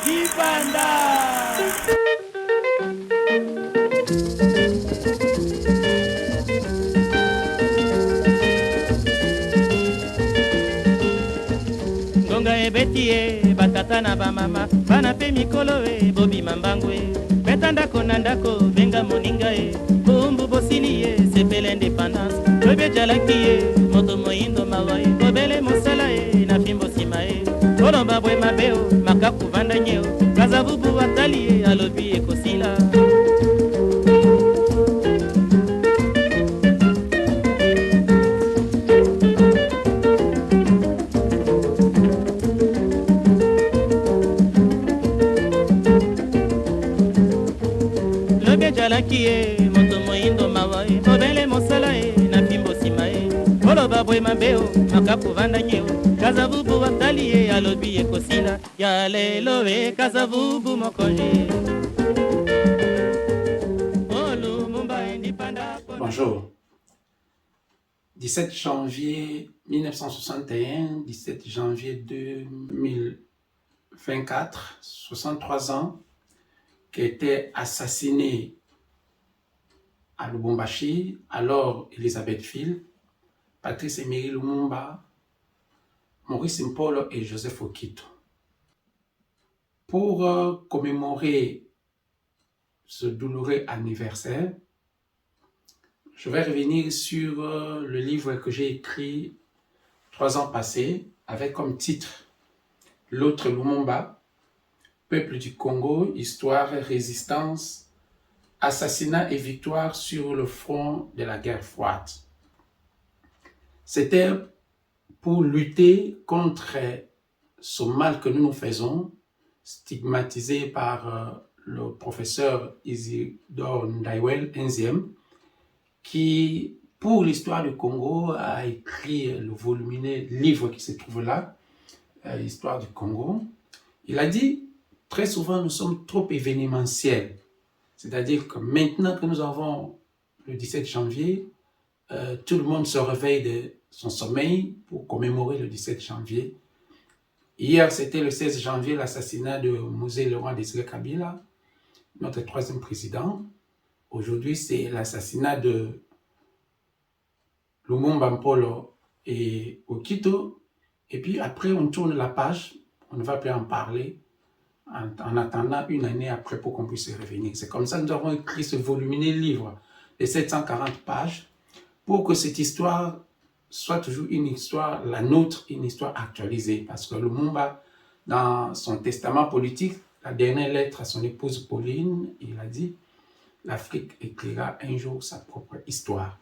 Dipanda. Ngonga ebeti e batata na bamama bana pe mikolo e bobi mambangu e betanda konandako benga moninga e bumbu bosili e sepele indépendance lobe jalaki e moto moindo mawa e bobele mosala e na fimbo sima e kolomba bwe mabeo makaku vanda nyeo kazavubu watali e alobi e kosila jalaki e moto moindo mawa e bobele mosala e na fimbo sima e koloba bwe mabeo makapu vanda nyeo kazavubu watali e alobi e kosila ya lelo e kazavubu mokonji. Bonjour. 17 janvier 1961, 17 janvier 2024, 63 ans, qui était assassiné à Lubumbashi, alors Elisabethville, Patrice Emery Lumumba, Maurice Mpolo et Joseph Okito. Pour commémorer ce douloureux anniversaire, je vais revenir sur le livre que j'ai écrit 3 ans passés, avec comme titre « L'autre Lumumba, Peuple du Congo, histoire, résistance, assassinat et victoire sur le front de la guerre froide ». C'était pour lutter contre ce mal que nous nous faisons, stigmatisé par le professeur Isidore Ndaiwel Nziem, qui, pour l'histoire du Congo, a écrit le volumineux livre qui se trouve là, Histoire du Congo. Il a dit, très souvent, nous sommes trop événementiels. C'est-à-dire que maintenant que nous avons le 17 janvier, tout le monde se réveille de son sommeil pour commémorer le 17 janvier. Hier, c'était le 16 janvier, l'assassinat de Mosé Laurent Désiré Kabila, notre 3e président. Aujourd'hui, c'est l'assassinat de Lumumba Mpolo et Okito. Et puis après, on tourne la page, on ne va plus en parler en attendant une année après pour qu'on puisse y revenir. C'est comme ça que nous avons écrit ce volumineux livre de 740 pages pour que cette histoire soit toujours une histoire, la nôtre, une histoire actualisée. Parce que Lumumba, dans son testament politique, la dernière lettre à son épouse Pauline, il a dit « L'Afrique écrira un jour sa propre histoire ».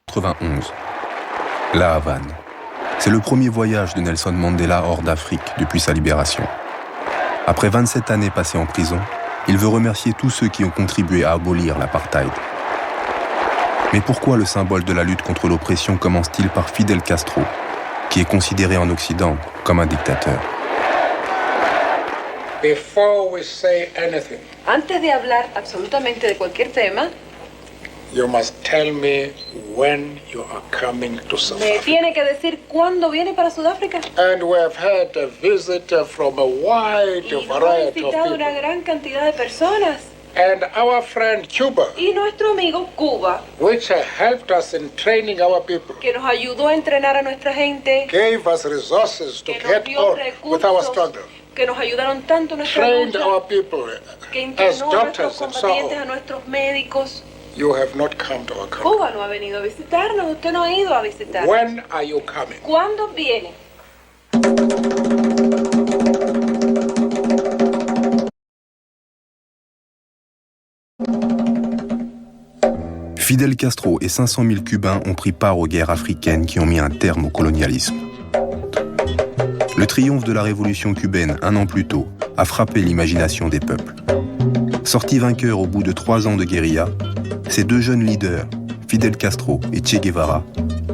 91. La Havane. C'est le premier voyage de Nelson Mandela hors d'Afrique depuis sa libération. Après 27 années passées en prison, il veut remercier tous ceux qui ont contribué à abolir l'apartheid. Mais pourquoi le symbole de la lutte contre l'oppression commence-t-il par Fidel Castro, qui est considéré en Occident comme un dictateur? Before we say anything, antes de hablar absolutamente de cualquier tema, you must tell me when you are coming to South me Africa. tiene que decir cuándo viene para Sudáfrica. And we have had a visit from a wide Y nos ha variety of visitado una people. gran cantidad de personas. And our friend Cuba, Y nuestro amigo Cuba, which helped us in training our people, que nos ayudó a entrenar a nuestra gente, gave us resources to que nos get dio on with our recursos, struggle, que nos ayudaron tanto en nuestra trained lucha, our people que as entrenó a nuestros doctors and so combatientes, a on. nuestros médicos. You have not come to our country. Cuba no ha venido a visitarnos, usted no ha ido a visitar. When are you coming? ¿Cuándo viene? Fidel Castro et 500 000 Cubains ont pris part aux guerres africaines qui ont mis un terme au colonialisme. Le triomphe de la révolution cubaine, un an plus tôt, a frappé l'imagination des peuples. Sortis vainqueurs au bout de 3 ans de guérilla, ces 2 jeunes leaders, Fidel Castro et Che Guevara,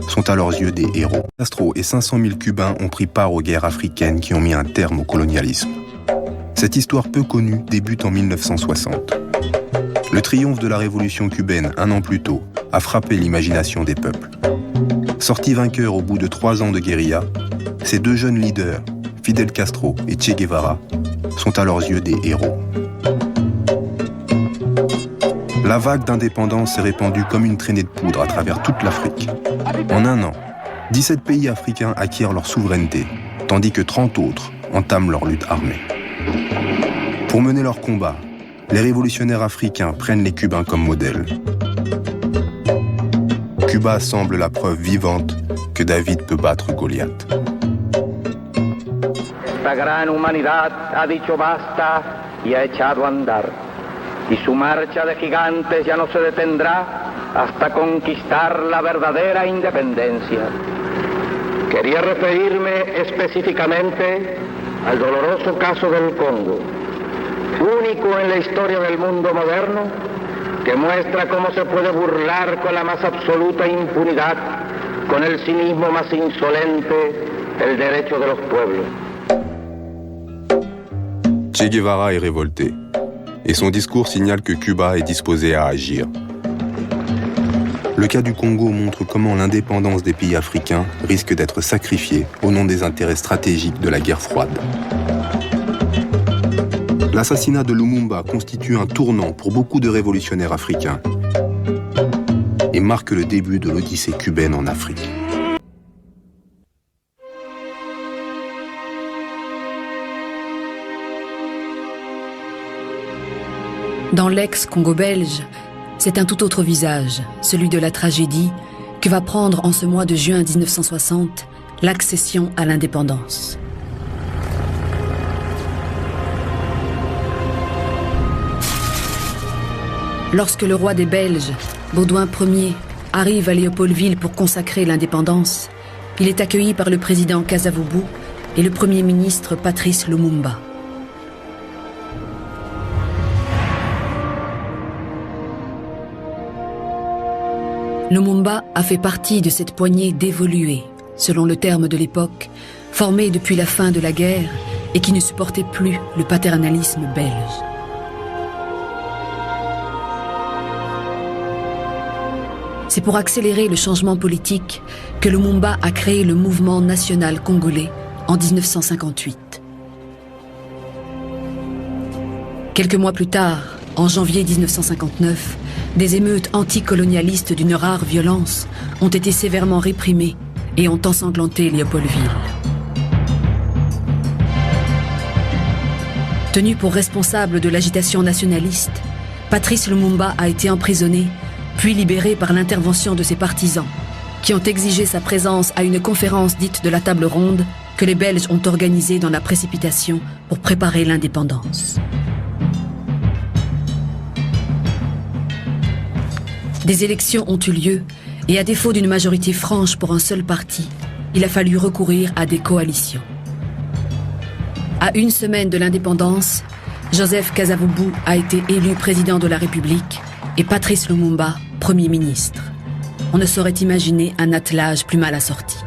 sont à leurs yeux des héros. Castro et 500 000 Cubains ont pris part aux guerres africaines qui ont mis un terme au colonialisme. Cette histoire peu connue débute en 1960. Le triomphe de la révolution cubaine, un an plus tôt, a frappé l'imagination des peuples. Sortis vainqueurs au bout de 3 ans de guérilla, ces 2 jeunes leaders, Fidel Castro et Che Guevara, sont à leurs yeux des héros. La vague d'indépendance s'est répandue comme une traînée de poudre à travers toute l'Afrique. En un an, 17 pays africains acquièrent leur souveraineté, tandis que 30 autres entament leur lutte armée. Pour mener leur combat, les révolutionnaires africains prennent les Cubains comme modèle. Cuba semble la preuve vivante que David peut battre Goliath. Esta gran humanidad ha dicho basta y ha echado a andar. Y su marcha de gigantes ya no se detendrá hasta conquistar la verdadera independencia. Quería referirme específicamente al doloroso caso del Congo, único en la historia del mundo moderno, que muestra cómo se puede burlar con la más absoluta impunidad, con el cinismo más insolente, el derecho de los pueblos. Che Guevara est révolté, et son discours signale que Cuba est disposé à agir. Le cas du Congo montre comment l'indépendance des pays africains risque d'être sacrifiée au nom des intérêts stratégiques de la guerre froide. L'assassinat de Lumumba constitue un tournant pour beaucoup de révolutionnaires africains et marque le début de l'odyssée cubaine en Afrique. Dans l'ex-Congo belge, c'est un tout autre visage, celui de la tragédie, que va prendre en ce mois de juin 1960 l'accession à l'indépendance. Lorsque le roi des Belges, Baudouin Ier, arrive à Léopoldville pour consacrer l'indépendance, il est accueilli par le président Kasavubu et le premier ministre Patrice Lumumba. Lumumba a fait partie de cette poignée d'évolués, selon le terme de l'époque, formés depuis la fin de la guerre et qui ne supportaient plus le paternalisme belge. C'est pour accélérer le changement politique que Lumumba a créé le mouvement national congolais en 1958. Quelques mois plus tard, en janvier 1959, des émeutes anticolonialistes d'une rare violence ont été sévèrement réprimées et ont ensanglanté Léopoldville. Tenu pour responsable de l'agitation nationaliste, Patrice Lumumba a été emprisonné, puis libéré par l'intervention de ses partisans, qui ont exigé sa présence à une conférence dite de la table ronde que les Belges ont organisée dans la précipitation pour préparer l'indépendance. Des élections ont eu lieu et à défaut d'une majorité franche pour un seul parti, il a fallu recourir à des coalitions. À une semaine de l'indépendance, Joseph Kasavubu a été élu président de la République et Patrice Lumumba, Premier ministre. On ne saurait imaginer un attelage plus mal assorti.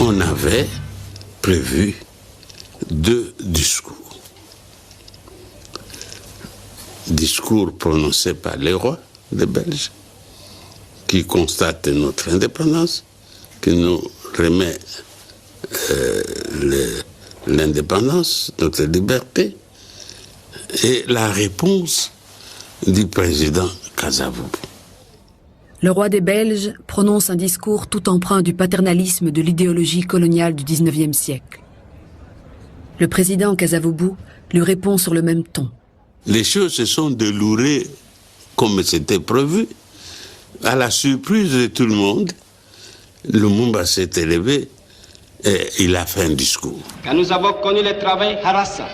On avait prévu 2 discours. Discours prononcés par les rois des Belges, qui constatent notre indépendance, qui nous remet l'indépendance, notre liberté, et la réponse du président Kasavubu. Le roi des Belges prononce un discours tout empreint du paternalisme de l'idéologie coloniale du XIXe siècle. Le président Kasavubu lui répond sur le même ton. Les choses se sont déroulées comme c'était prévu. À la surprise de tout le monde, Lumumba s'est élevé et il a fait un discours. Quand nous avons connu le travail harassant,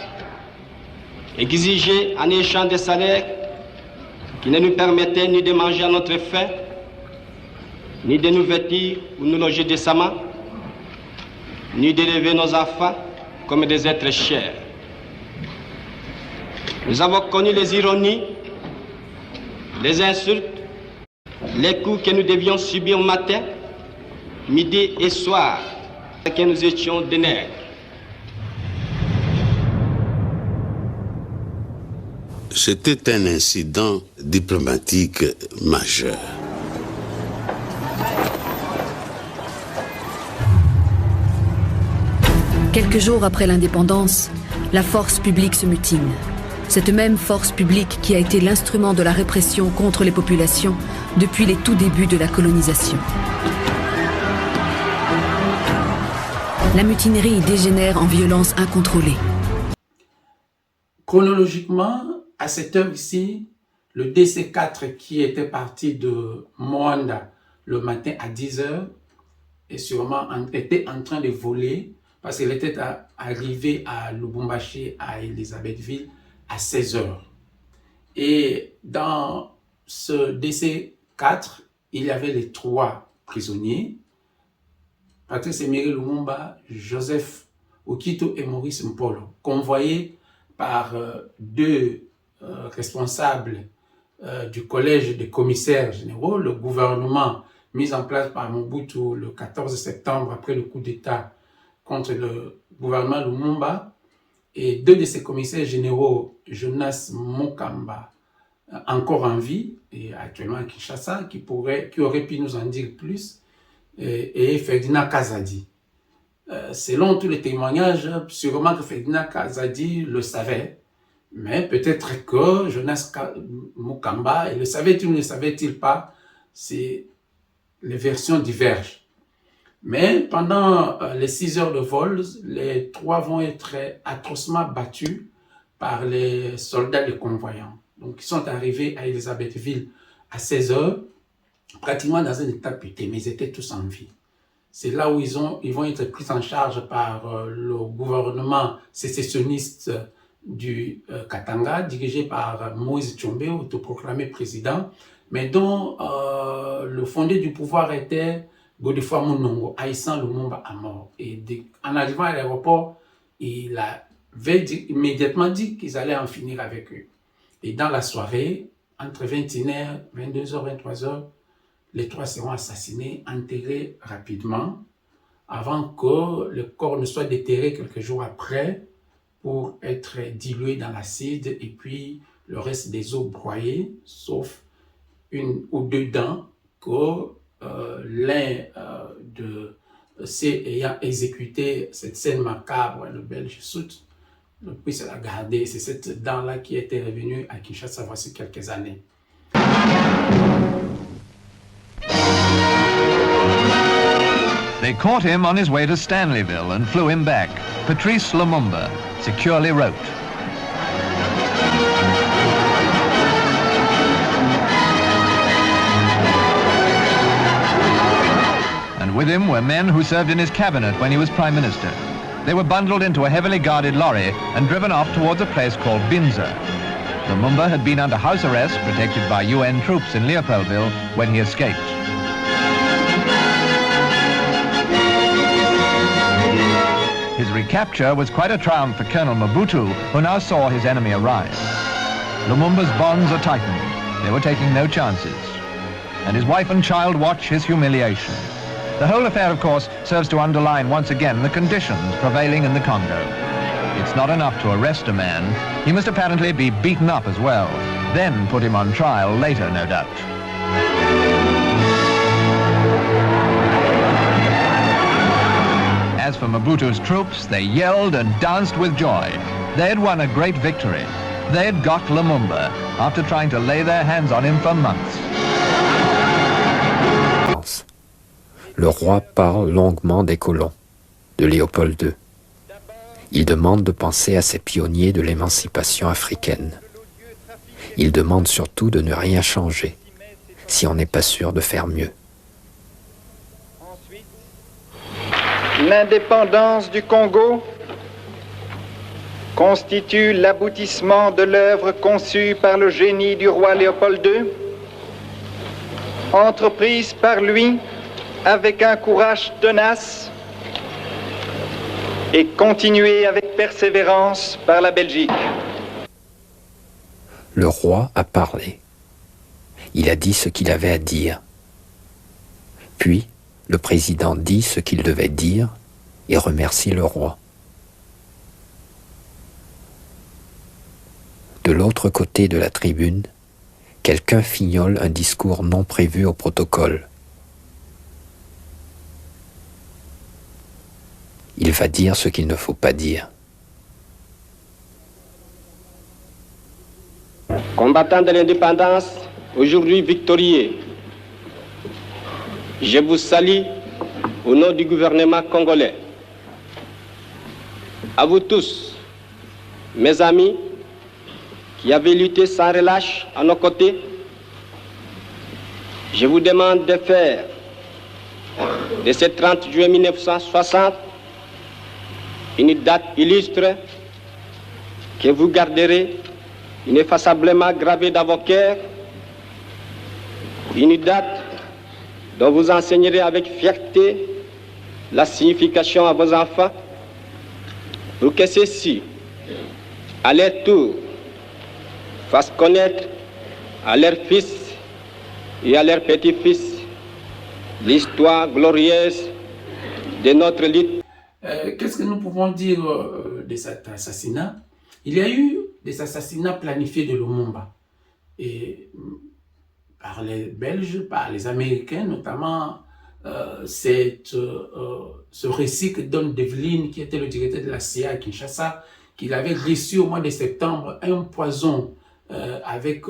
exigé en échange de salaires qui ne nous permettaient ni de manger à notre faim, ni de nous vêtir ou nous loger décemment, ni d'élever nos enfants comme des êtres chers. Nous avons connu les ironies, les insultes, les coups que nous devions subir matin, midi et soir, que nous étions des nègres. C'était un incident diplomatique majeur. Quelques jours après l'indépendance, la force publique se mutine. Cette même force publique qui a été l'instrument de la répression contre les populations depuis les tout débuts de la colonisation. La mutinerie dégénère en violence incontrôlée. Chronologiquement, à cette heure ici, le DC-4 qui était parti de Moanda le matin à 10h était en train de voler parce qu'il était arrivé à Lubumbashi, à Elisabethville, à 16h. Et dans ce DC-4, il y avait les 3 prisonniers, Patrice Emery Lumumba, Joseph Okito et Maurice Mpolo, convoyés par 2 responsables du collège des commissaires généraux, le gouvernement mis en place par Mobutu le 14 septembre après le coup d'État contre le gouvernement Lumumba, et 2 de ces commissaires généraux, Jonas Mokamba, encore en vie, et actuellement à Kinshasa, qui aurait pu nous en dire plus, et Ferdinand Kazadi. Selon tous les témoignages, sûrement que Ferdinand Kazadi le savait, mais peut-être que Jonas Mokamba, le savait-il ou ne le savait-il pas, les versions divergent. Mais pendant les 6 heures de vol, les 3 vont être atrocement battus par les soldats des convoyants. Donc, ils sont arrivés à Elisabethville à 16 heures, pratiquement dans un état puté, mais ils étaient tous en vie. C'est là où ils vont être pris en charge par le gouvernement sécessionniste du Katanga, dirigé par Moïse Tshombe, autoproclamé président, mais dont le fondé du pouvoir était Godefroid Munongo, haïssant Lumumba à mort. Et en arrivant à l'aéroport, il avait immédiatement dit qu'ils allaient en finir avec eux. Et dans la soirée, entre 21h, 22h, 23h, les 3 seront assassinés, enterrés rapidement, avant que le corps ne soit déterré quelques jours après pour être dilué dans l'acide et puis le reste des os broyés, sauf 1 ou 2 dents que l'un de ceux ayant exécuté cette scène macabre, le Belge Sout, le puisse la garder. C'est cette dent-là qui était revenue à Kinshasa voici quelques années. They caught him on his way to Stanleyville and flew him back. Patrice Lumumba securely wrote. And with him were men who served in his cabinet when he was Prime Minister. They were bundled into a heavily guarded lorry and driven off towards a place called Binza. Lumumba had been under house arrest, protected by UN troops in Leopoldville, when he escaped. His recapture was quite a triumph for Colonel Mobutu, who now saw his enemy arrive. Lumumba's bonds are tightened. They were taking no chances. And his wife and child watch his humiliation. The whole affair, of course, serves to underline once again the conditions prevailing in the Congo. It's not enough to arrest a man. He must apparently be beaten up as well. Then put him on trial later, no doubt. As for Mobutu's troops, they yelled and danced with joy. They had won a great victory. They had got Lumumba after trying to lay their hands on him for months. Le roi parle longuement des colons, de Léopold II. Il demande de penser à ces pionniers de l'émancipation africaine. Il demande surtout de ne rien changer, si on n'est pas sûr de faire mieux. L'indépendance du Congo constitue l'aboutissement de l'œuvre conçue par le génie du roi Léopold II, entreprise par lui avec un courage tenace et continuée avec persévérance par la Belgique. Le roi a parlé. Il a dit ce qu'il avait à dire, Puis, le président dit ce qu'il devait dire et remercie le roi. De l'autre côté de la tribune, quelqu'un fignole un discours non prévu au protocole. Il va dire ce qu'il ne faut pas dire. Combattants de l'indépendance, aujourd'hui victorieux, je vous salue au nom du gouvernement congolais. À vous tous, mes amis, qui avez lutté sans relâche à nos côtés, je vous demande de faire de ce 30 juillet 1960 une date illustre que vous garderez ineffaçablement gravée dans vos cœurs, une date dont vous enseignerez avec fierté la signification à vos enfants, pour que ceux-ci, à leur tour, fassent connaître à leurs fils et à leurs petits-fils l'histoire glorieuse de notre lutte. Qu'est-ce que nous pouvons dire de cet assassinat? Il y a eu des assassinats planifiés de Lumumba, et par les Belges, par les Américains, notamment ce récit que donne Devlin, qui était le directeur de la CIA à Kinshasa, qu'il avait reçu au mois de septembre un poison avec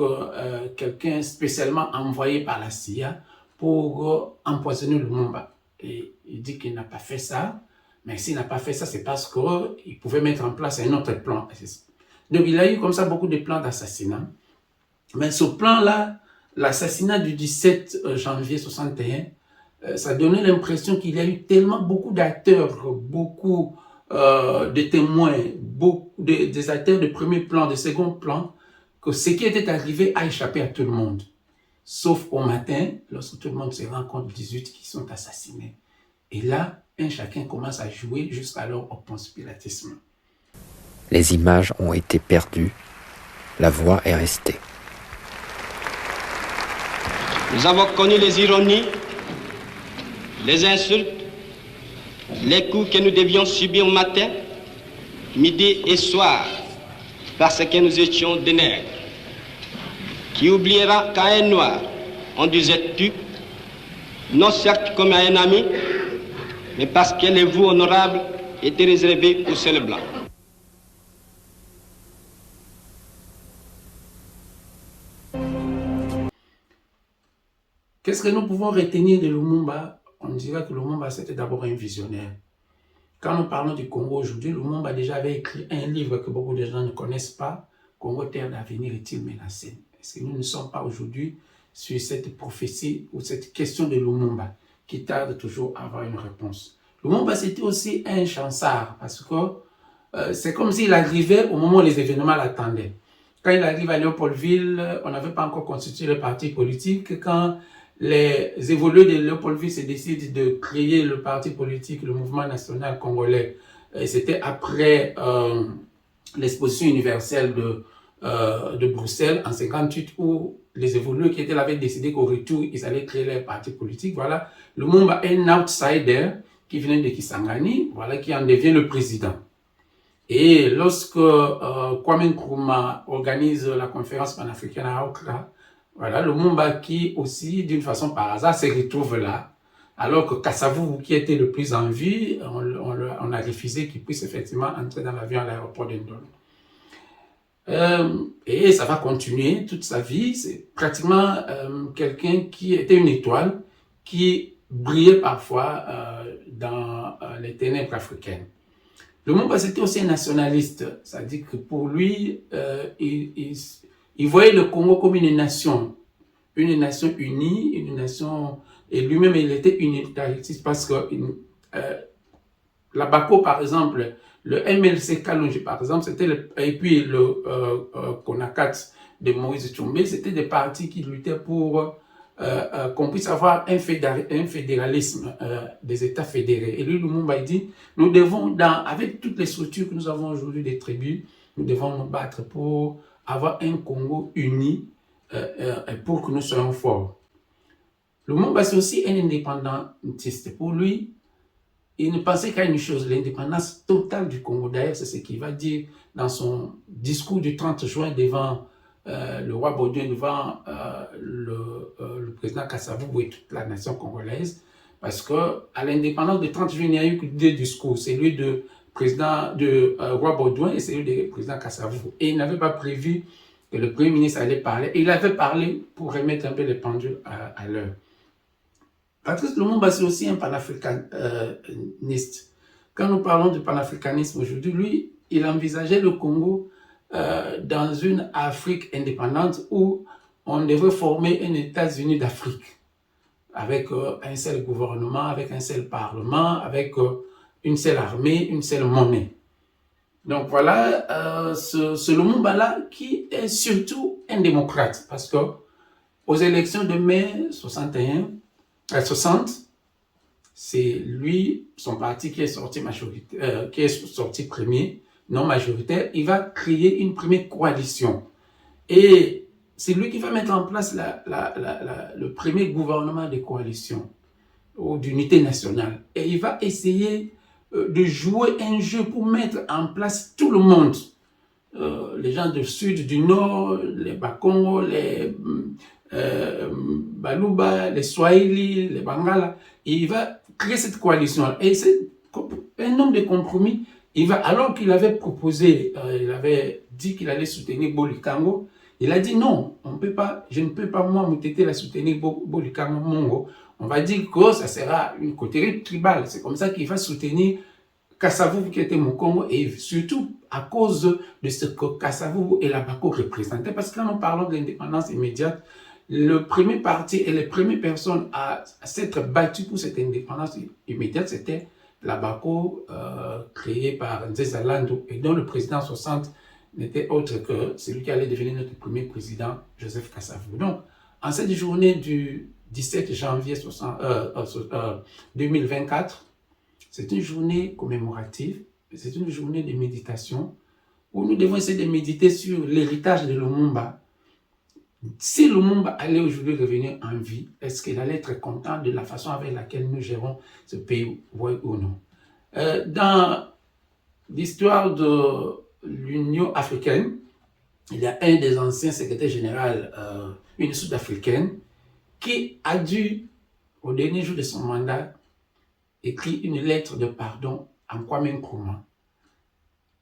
quelqu'un spécialement envoyé par la CIA pour empoisonner Lumumba. Et il dit qu'il n'a pas fait ça, mais s'il n'a pas fait ça, c'est parce qu'il pouvait mettre en place un autre plan. Donc il a eu comme ça beaucoup de plans d'assassinat. Mais ce plan-là, l'assassinat du 17 janvier 61, ça donnait l'impression qu'il y a eu tellement beaucoup d'acteurs, beaucoup de témoins, beaucoup des acteurs de premier plan, de second plan, que ce qui était arrivé a échappé à tout le monde. Sauf au matin, lorsque tout le monde se rend compte, 18 qui sont assassinés. Et là, un chacun commence à jouer jusqu'alors au conspiratisme. Les images ont été perdues, la voix est restée. Nous avons connu les ironies, les insultes, les coups que nous devions subir matin, midi et soir, parce que nous étions des nègres. Qui oubliera qu'à un noir, on disait tu, non certes comme à un ami, mais parce que les vous honorables étaient réservés aux seuls blancs. Qu'est-ce que nous pouvons retenir de Lumumba? On dirait que Lumumba, c'était d'abord un visionnaire. Quand nous parlons du Congo aujourd'hui, Lumumba déjà avait écrit un livre que beaucoup de gens ne connaissent pas, Congo, terre d'avenir, est-il menacé? Est-ce que nous ne sommes pas aujourd'hui sur cette prophétie ou cette question de Lumumba qui tarde toujours à avoir une réponse? Lumumba, c'était aussi un chansard parce que c'est comme s'il arrivait au moment où les événements l'attendaient. Quand il arrive à Léopoldville, on n'avait pas encore constitué le parti politique. Quand les évolués de Léopoldville se décident de créer le parti politique, le mouvement national congolais, c'était après l'exposition universelle de Bruxelles en 58 où les évolués qui étaient là avaient décidé qu'au retour, ils allaient créer leur parti politique. Voilà, Lumumba est un outsider qui venait de Kisangani, voilà, qui en devient le président. Et lorsque Kwame Nkrumah organise la conférence panafricaine à Accra, voilà, Lumumba qui aussi, d'une façon par hasard, se retrouve là, alors que Kasavubu, qui était le plus en vie, on a refusé qu'il puisse effectivement entrer dans l'avion à l'aéroport d'Indolo. Et ça va continuer toute sa vie. C'est pratiquement quelqu'un qui était une étoile, qui brillait parfois dans les ténèbres africaines. Lumumba, c'était aussi un nationaliste, c'est-à-dire que pour lui, il voyait le Congo comme une nation unie, une nation, et lui-même il était unitariste parce que la BACO par exemple, le MLC Kalonji par exemple, et puis le CONACAT de Moïse Tshombe, c'était des partis qui luttaient pour qu'on puisse avoir un fédéralisme des États fédérés. Et lui, Lumumba, il dit, nous devons, avec toutes les structures que nous avons aujourd'hui des tribus, nous devons nous battre pour avoir un Congo uni pour que nous soyons forts. Lumumba, c'est aussi un indépendantiste. Pour lui, il ne pensait qu'à une chose, l'indépendance totale du Congo. D'ailleurs, c'est ce qu'il va dire dans son discours du 30 juin devant le roi Baudouin, devant le président Kasavubu et toute la nation congolaise. Parce qu'à l'indépendance du 30 juin, il n'y a eu que 2 discours. Celui du roi Baudouin et celui du président Kasavubu. Et il n'avait pas prévu que le Premier ministre allait parler. Il avait parlé pour remettre un peu les pendules à l'heure. Patrice Lumumba, c'est aussi un panafricaniste. Quand nous parlons du panafricanisme aujourd'hui, lui, il envisageait le Congo dans une Afrique indépendante où on devrait former un États-Unis d'Afrique, avec un seul gouvernement, avec un seul parlement, avec une seule armée, une seule monnaie. Donc voilà, ce Lumumba-là qui est surtout un démocrate, parce que aux élections de mai 60, c'est lui, son parti qui est sorti premier, non majoritaire. Il va créer une première coalition. Et c'est lui qui va mettre en place le premier gouvernement de coalition ou d'unité nationale. Et il va essayer de jouer un jeu pour mettre en place tout le monde. Les gens du sud, du nord, les Bakongo, les Baluba, les Swahili, les Bangala. Et il va créer cette coalition. Et c'est un homme de compromis. Alors qu'il avait proposé, il avait dit qu'il allait soutenir Bolikango, il a dit non, je ne peux pas moi Mutete la soutenir Bolikango Mongo. On va dire que ça sera une coterie tribale. C'est comme ça qu'il va soutenir Kasavubu qui était Mukongo, et surtout à cause de ce que Kasavubu et la Bako représentaient. Parce que quand nous parlons de l'indépendance immédiate, le premier parti et les premières personnes à s'être battues pour cette indépendance immédiate, c'était la Bako créée par Nzeza Landou et dont le président 60 n'était autre que celui qui allait devenir notre premier président, Joseph Kasavubu. Donc, en cette journée du 17 janvier 2024, c'est une journée commémorative, c'est une journée de méditation où nous devons essayer de méditer sur l'héritage de Lumumba. Si Lumumba allait aujourd'hui revenir en vie, est-ce qu'il allait être content de la façon avec laquelle nous gérons ce pays, oui ou non? Dans l'histoire de l'Union africaine, il y a un des anciens secrétaires généraux, une sud-africaine, qui a dû, au dernier jour de son mandat, écrire une lettre de pardon à Kwame Nkrumah.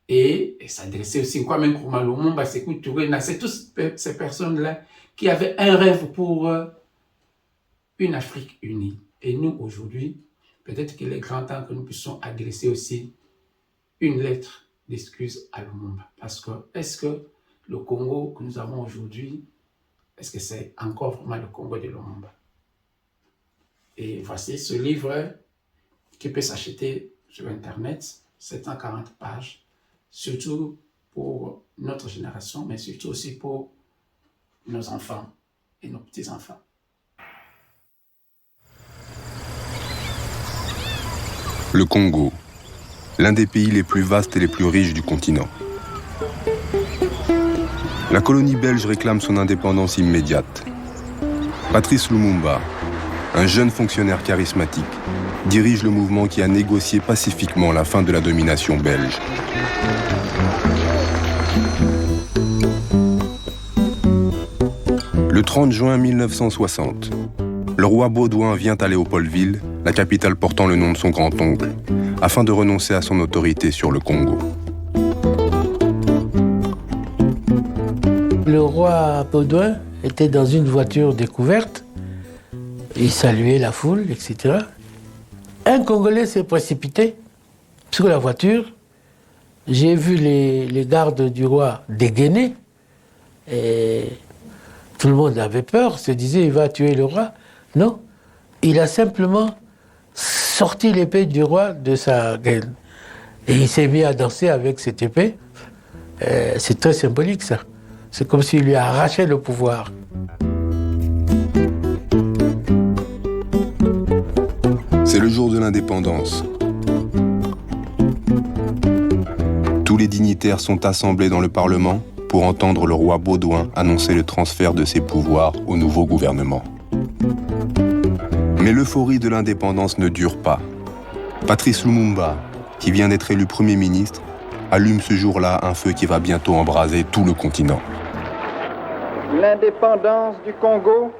Et s'adresser aussi à Kwame Nkrumah, Lumumba, Sékou Touré, c'est toutes ces personnes-là qui avaient un rêve pour une Afrique unie. Et nous, aujourd'hui, peut-être qu'il est grand temps que nous puissions adresser aussi une lettre d'excuse à Lumumba. Parce que, est-ce que le Congo que nous avons aujourd'hui, est-ce que c'est encore vraiment le Congo de Lumumba? Et voici ce livre qui peut s'acheter sur Internet, 740 pages, surtout pour notre génération, mais surtout aussi pour nos enfants et nos petits-enfants. Le Congo, l'un des pays les plus vastes et les plus riches du continent. La colonie belge réclame son indépendance immédiate. Patrice Lumumba, un jeune fonctionnaire charismatique, dirige le mouvement qui a négocié pacifiquement la fin de la domination belge. Le 30 juin 1960, le roi Baudouin vient à Léopoldville, la capitale portant le nom de son grand-oncle, afin de renoncer à son autorité sur le Congo. Le roi Baudouin était dans une voiture découverte. Il saluait la foule, etc. Un Congolais s'est précipité sur la voiture. J'ai vu les gardes du roi dégainer. Et tout le monde avait peur, se disait il va tuer le roi. Non, il a simplement sorti l'épée du roi de sa gaine. Et il s'est mis à danser avec cette épée. C'est très symbolique ça. C'est comme s'il lui arrachait le pouvoir. C'est le jour de l'indépendance. Tous les dignitaires sont assemblés dans le Parlement pour entendre le roi Baudouin annoncer le transfert de ses pouvoirs au nouveau gouvernement. Mais l'euphorie de l'indépendance ne dure pas. Patrice Lumumba, qui vient d'être élu Premier ministre, allume ce jour-là un feu qui va bientôt embraser tout le continent. L'indépendance du Congo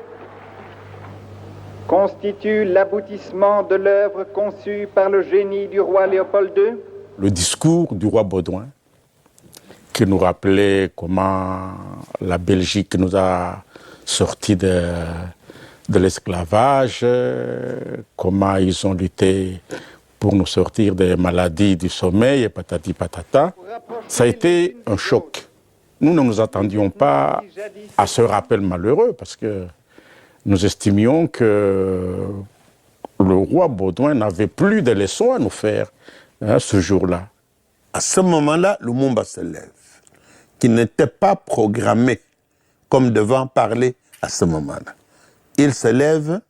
constitue l'aboutissement de l'œuvre conçue par le génie du roi Léopold II. Le discours du roi Baudouin, qui nous rappelait comment la Belgique nous a sortis de l'esclavage, comment ils ont lutté pour nous sortir des maladies du sommeil et patati patata. Ça a été un choc. Nous ne nous attendions pas à ce rappel malheureux parce que nous estimions que le roi Baudouin n'avait plus de leçons à nous faire ce jour-là. À ce moment-là, Lumumba se lève, qui n'était pas programmé comme devant parler à ce moment-là. Il se lève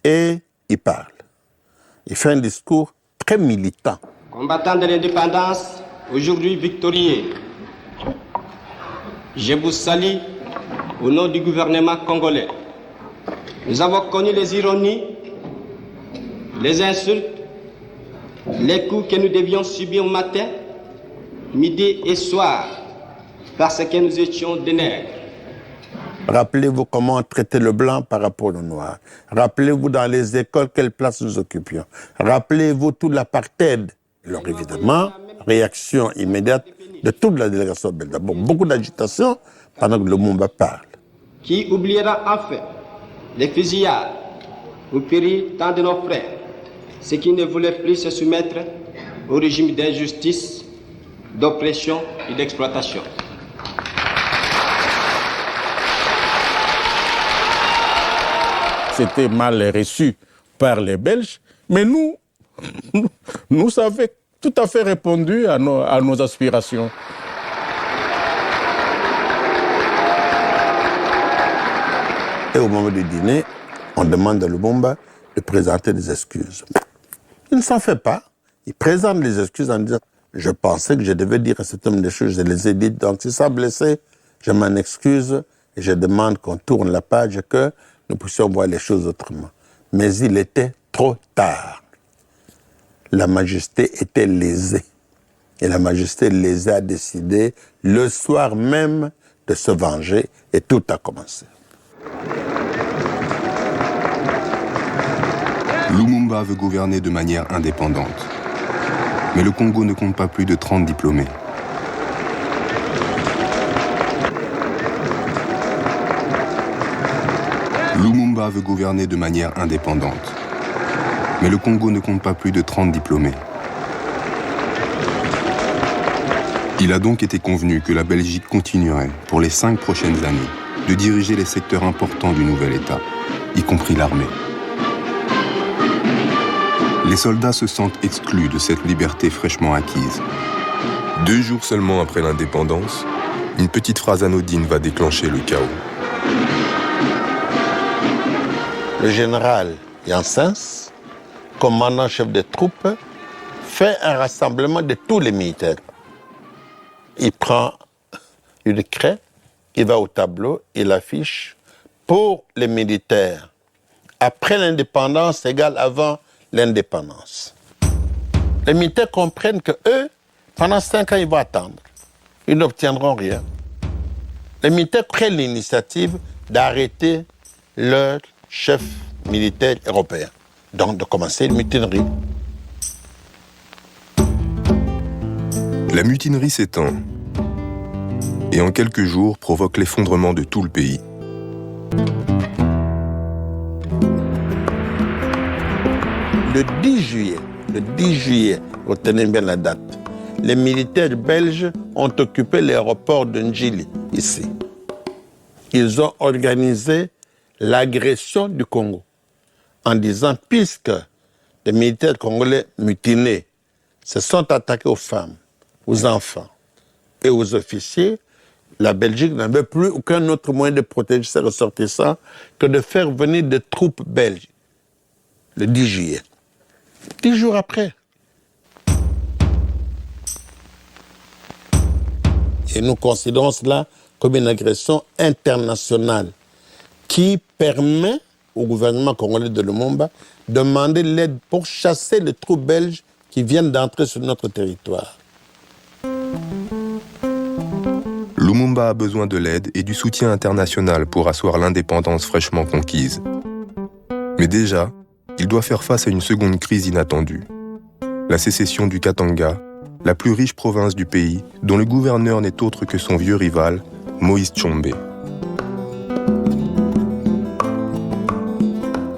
et il parle. Il fait un discours très militant. Combattants de l'indépendance, aujourd'hui victorieux, je vous salue au nom du gouvernement congolais. Nous avons connu les ironies, les insultes, les coups que nous devions subir matin, midi et soir, parce que nous étions des nègres. Rappelez-vous comment on traitait le blanc par rapport au noir. Rappelez-vous dans les écoles quelle place nous occupions. Rappelez-vous tout l'apartheid. Alors évidemment, réaction immédiate de toute la délégation belge. D'abord, beaucoup d'agitation pendant que Lumumba parle. Qui oubliera enfin les fusillades où périt tant de nos frères, ceux qui ne voulaient plus se soumettre au régime d'injustice, d'oppression et d'exploitation. C'était mal reçu par les Belges, mais nous avions tout à fait répondu à nos aspirations. Et au moment du dîner, on demande à Lumumba de présenter des excuses. Il ne s'en fait pas. Il présente les excuses en disant « Je pensais que je devais dire à cet homme des choses, je les ai dites, donc si ça a blessé, je m'en excuse et je demande qu'on tourne la page et que nous puissions voir les choses autrement. » Mais il était trop tard. La majesté était lésée. Et la majesté lésée a décidé le soir même de se venger et tout a commencé. Lumumba veut gouverner de manière indépendante. Mais le Congo ne compte pas plus de 30 diplômés. Lumumba veut gouverner de manière indépendante. Mais le Congo ne compte pas plus de 30 diplômés. Il a donc été convenu que la Belgique continuerait, pour les 5 prochaines années, de diriger les secteurs importants du nouvel État, y compris l'armée. Les soldats se sentent exclus de cette liberté fraîchement acquise. 2 jours seulement après l'indépendance, une petite phrase anodine va déclencher le chaos. Le général Janssens, commandant-chef des troupes, fait un rassemblement de tous les militaires. Il prend une craie, il va au tableau, il affiche pour les militaires. Après l'indépendance égale avant l'indépendance. Les militaires comprennent que eux, pendant 5 ans, ils vont attendre. Ils n'obtiendront rien. Les militaires prennent l'initiative d'arrêter leur chef militaire européen. Donc de commencer une mutinerie. La mutinerie s'étend et en quelques jours provoque l'effondrement de tout le pays. Le 10 juillet, retenez bien la date, les militaires belges ont occupé l'aéroport de Njili, ici. Ils ont organisé l'agression du Congo en disant, puisque les militaires congolais mutinés se sont attaqués aux femmes, aux enfants et aux officiers, la Belgique n'avait plus aucun autre moyen de protéger ses ressortissants que de faire venir des troupes belges le 10 juillet. 10 jours après. Et nous considérons cela comme une agression internationale qui permet au gouvernement congolais de Lumumba, demander l'aide pour chasser les troupes belges qui viennent d'entrer sur notre territoire. Lumumba a besoin de l'aide et du soutien international pour asseoir l'indépendance fraîchement conquise. Mais déjà, il doit faire face à une seconde crise inattendue. La sécession du Katanga, la plus riche province du pays, dont le gouverneur n'est autre que son vieux rival, Moïse Tshombe.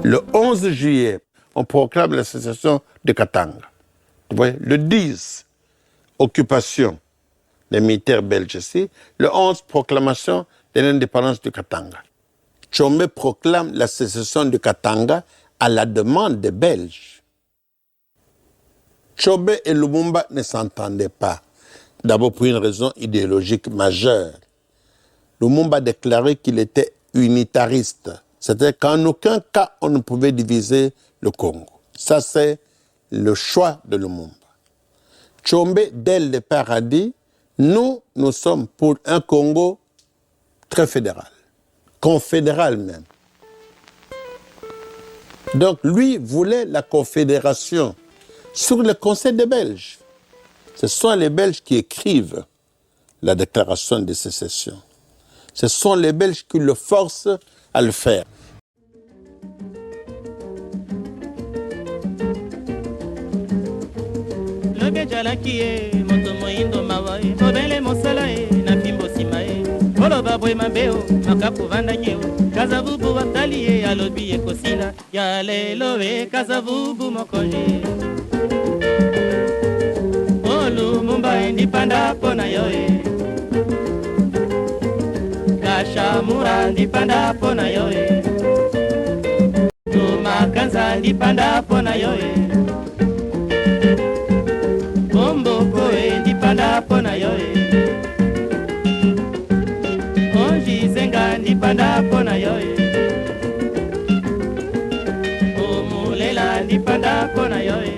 Le 11 juillet, on proclame la sécession de Katanga. Vous voyez, le 10, occupation des militaires belges ici. Le 11, proclamation de l'indépendance du Katanga. Tshombe proclame la sécession du Katanga à la demande des Belges. Tshombe et Lumumba ne s'entendaient pas. D'abord pour une raison idéologique majeure. Lumumba déclarait qu'il était unitariste. C'est-à-dire qu'en aucun cas, on ne pouvait diviser le Congo. Ça, c'est le choix de Lumumba. Tshombe, dès le départ, a dit « Nous sommes pour un Congo très fédéral, confédéral même. » Donc, lui voulait la confédération sur le Conseil des Belges. Ce sont les Belges qui écrivent la déclaration de sécession. Ce sont les Belges qui le forcent à le faire. Oloba bwe mabeo makapu vandanyeo kazavubu wataliye alobi ekosila ya lelo we kazavubu mokonje Lumumba ndipanda pona yoe Kashamura ndipanda pona yoe Tumakanza ndipanda pona yoe Bomboko ndipanda pona yoe Onjizenga ndipanda pona yoe Omulela ndipanda pona yoe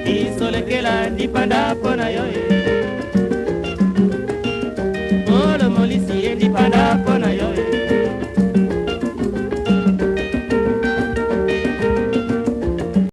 Isolekela ndipanda pona yoe Olo molisi ndipanda pona